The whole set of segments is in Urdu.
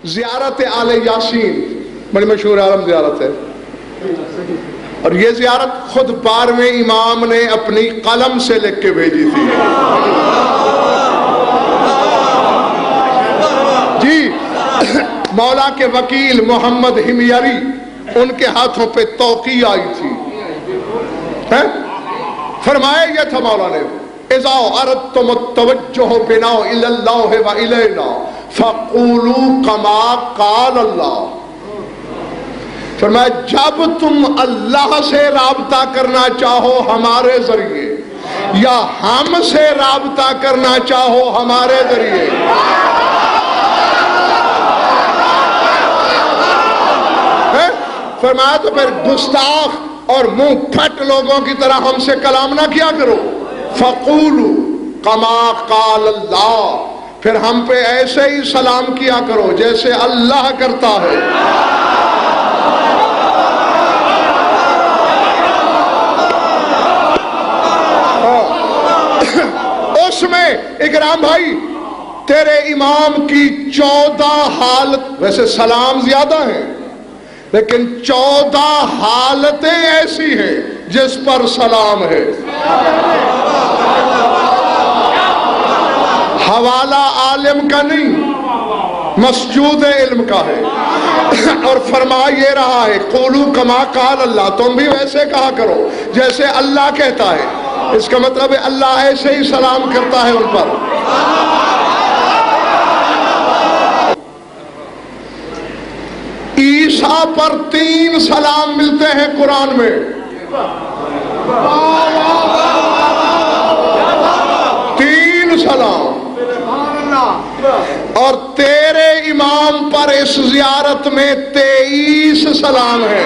زیارت آل یاسین بڑی مشہور عالم زیارت ہے، اور یہ زیارت خود 12ویں امام نے اپنی قلم سے لکھ کے بھیجی تھی۔ جی مولا کے وکیل محمد ہمیری، ان کے ہاتھوں پہ توقیع آئی تھی، فرمایا یہ تھا مولا نے، اذا اردتم التوجہ بنا الی اللہ و الینا فقولوا کما قال اللہ۔ فرمایا جب تم اللہ سے رابطہ کرنا چاہو ہمارے ذریعے، یا ہم سے رابطہ کرنا چاہو ہمارے ذریعے، فرمایا تو پھر گستاخ اور منہ پھٹ لوگوں کی طرح ہم سے کلام نہ کیا کرو، فقولوا کما قال اللہ، پھر ہم پہ ایسے ہی سلام کیا کرو جیسے اللہ کرتا ہے۔ اس میں اکرام بھائی تیرے امام کی 14 حالت، ویسے سلام زیادہ ہیں لیکن 14 حالتیں ایسی ہیں جس پر سلام ہے۔ حوالہ عالم کا نہیں، مسجود علم کا ہے، اور فرما یہ رہا ہے قولوا کما قال اللہ، تم بھی ویسے کہا کرو جیسے اللہ کہتا ہے۔ اس کا مطلب ہے اللہ ایسے ہی سلام کرتا ہے ان پر۔ عیسیٰ پر 3 سلام ملتے ہیں قرآن میں، 3 سلام، اور تیرے امام پر اس زیارت میں 23 سلام ہے۔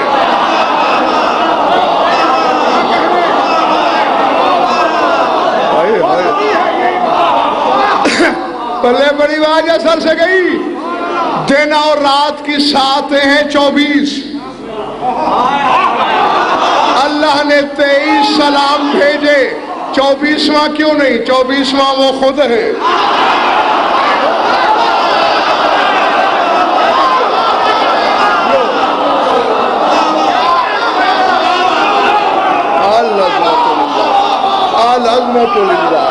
پہلے بڑی واجہ سر سے گئی، دن اور رات کی ساتیں ہیں 24، اللہ نے 23 سلام بھیجے، 24واں کیوں نہیں؟ 24واں وہ خود ہے۔ العظمت للہ۔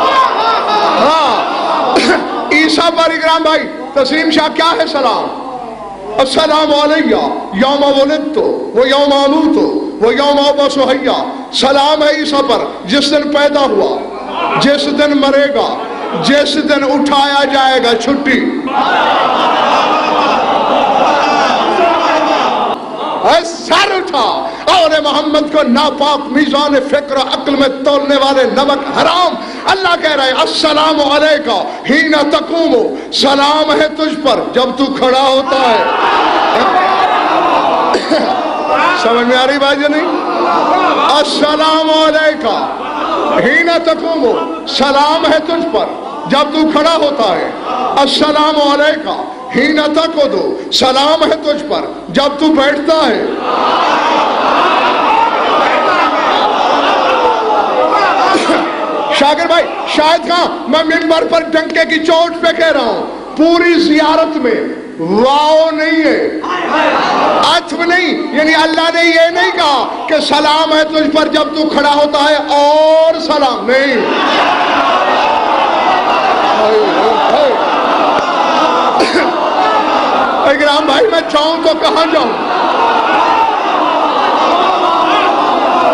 ہاں عیسیٰ پر اکرام بھائی تسلیم شاہ کیا ہے سلام؟ السلام علیہ یوم ولدت و یوم اموت و یوم ابعث حیا، سلام ہے عیسیٰ پر جس دن پیدا ہوا، جس دن مرے گا، جس دن اٹھایا جائے گا، چھٹی۔ سر اٹھا اور محمد کو ناپاک میزان فکر و عقل میں تولنے والے نمک حرام، اللہ کہہ رہا ہے السلام علیکہ حین تقوم، سلام ہے تجھ پر جب تو کھڑا ہوتا ہے۔ سمجھ میں آ رہی بات یا نہیں؟ السلام علیکہ حین تقوم، سلام ہے تجھ پر جب تو کھڑا ہوتا ہے۔ السلام علیکہ حین تقعد، سلام ہے تجھ پر جب تو بیٹھتا ہے۔ شاکر بھائی شاید کہاں میں منبر پر ڈنکے کی چوٹ پہ کہہ رہا ہوں، پوری زیارت میں واو نہیں ہے، عطف نہیں، یعنی اللہ نے یہ نہیں کہا کہ سلام ہے تجھ پر جب تو کھڑا ہوتا ہے اور سلام نہیں۔ اکرام بھائی میں چاہوں تو کہاں جاؤں؟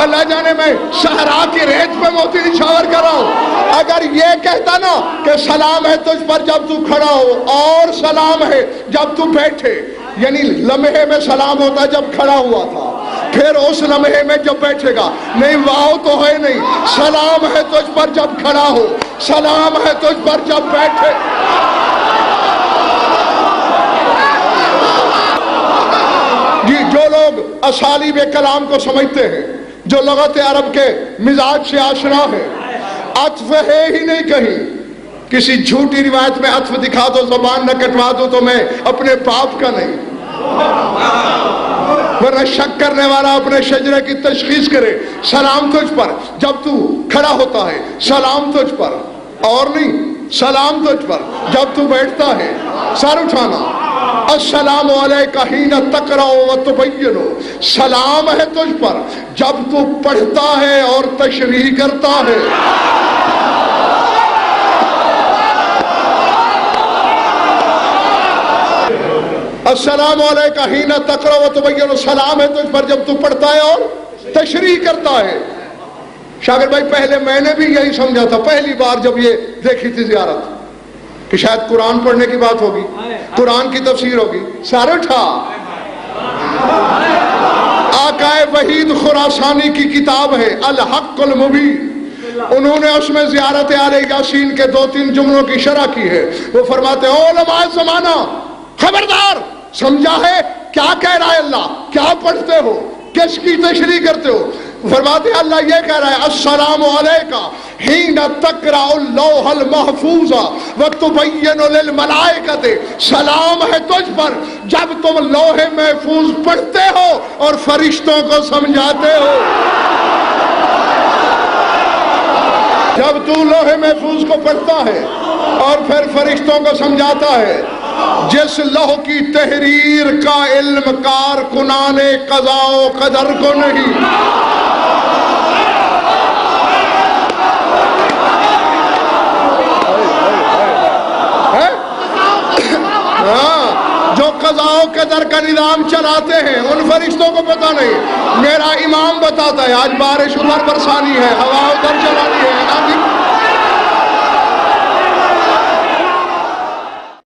اللہ جانے میں صحرا کی ریت پہ موتی نچھاور کر رہا ہوں۔ اگر یہ کہتا نا کہ سلام ہے تجھ پر جب تو کھڑا ہو اور سلام ہے جب تو بیٹھے، یعنی لمحے میں سلام ہوتا جب کھڑا ہوا تھا، پھر اس لمحے میں جب بیٹھے گا، نہیں واو تو ہے نہیں، سلام ہے تجھ پر جب کھڑا ہو، سلام ہے تجھ پر جب بیٹھے۔ جی جو لوگ اسالیب کلام کو سمجھتے ہیں، جو لغت عرب کے مزاج سے آشنا ہے، عطف ہے ہی نہیں کہیں، کسی جھوٹی روایت میں عطف دکھا دو، زبان نہ کٹوا دو تو میں اپنے باپ کا نہیں، ورنہ شک کرنے والا اپنے شجرے کی تشخیص کرے۔ سلام تجھ پر جب تو کھڑا ہوتا ہے، سلام تجھ پر اور نہیں، سلام تجھ پر جب تو بیٹھتا ہے، سر اٹھانا، السلام علیکہ حین تقرأ و تبین، سلام ہے تجھ پر جب تو پڑھتا ہے اور تشریح کرتا ہے۔ السلام علیکہ حین تقرأ و تبین، سلام ہے تجھ پر جب تو پڑھتا ہے اور تشریح کرتا ہے۔ شاگرد بھائی پہلے میں نے بھی یہی سمجھا تھا پہلی بار جب یہ دیکھی تھی زیارت کہ شاید قرآن پڑھنے کی بات ہوگی، قرآن کی تفسیر ہوگی۔ سارے اٹھا، آقا وحید خراسانی کی کتاب ہے الحق المبین، انہوں نے اس میں زیارت آل یاسین کے 2-3 جملوں کی شرح کی ہے۔ وہ فرماتے ہیں علماء زمانہ خبردار، سمجھا ہے کیا کہہ رہا ہے اللہ، کیا پڑھتے ہو، کس کی تشریح کرتے ہو؟ فرماتے ہیں اللہ یہ کہہ رہا ہے السلام علیکہ حین تقرأ اللوح المحفوظ وتبین للملائکۃ، سلام ہے تجھ پر جب تم لوح محفوظ پڑھتے ہو اور فرشتوں کو سمجھاتے ہو۔ جب تو لوح محفوظ کو پڑھتا ہے اور پھر فرشتوں کو سمجھاتا ہے، جس لوح کی تحریر کا علم کارکنان قضاء و قدر کو نہیں، جو قضاء و قدر کا نظام چلاتے ہیں ان فرشتوں کو پتہ نہیں۔ میرا امام بتاتا ہے آج بارش ادھر برسانی ہے، ہوا ادھر چلانی ہے، آندھی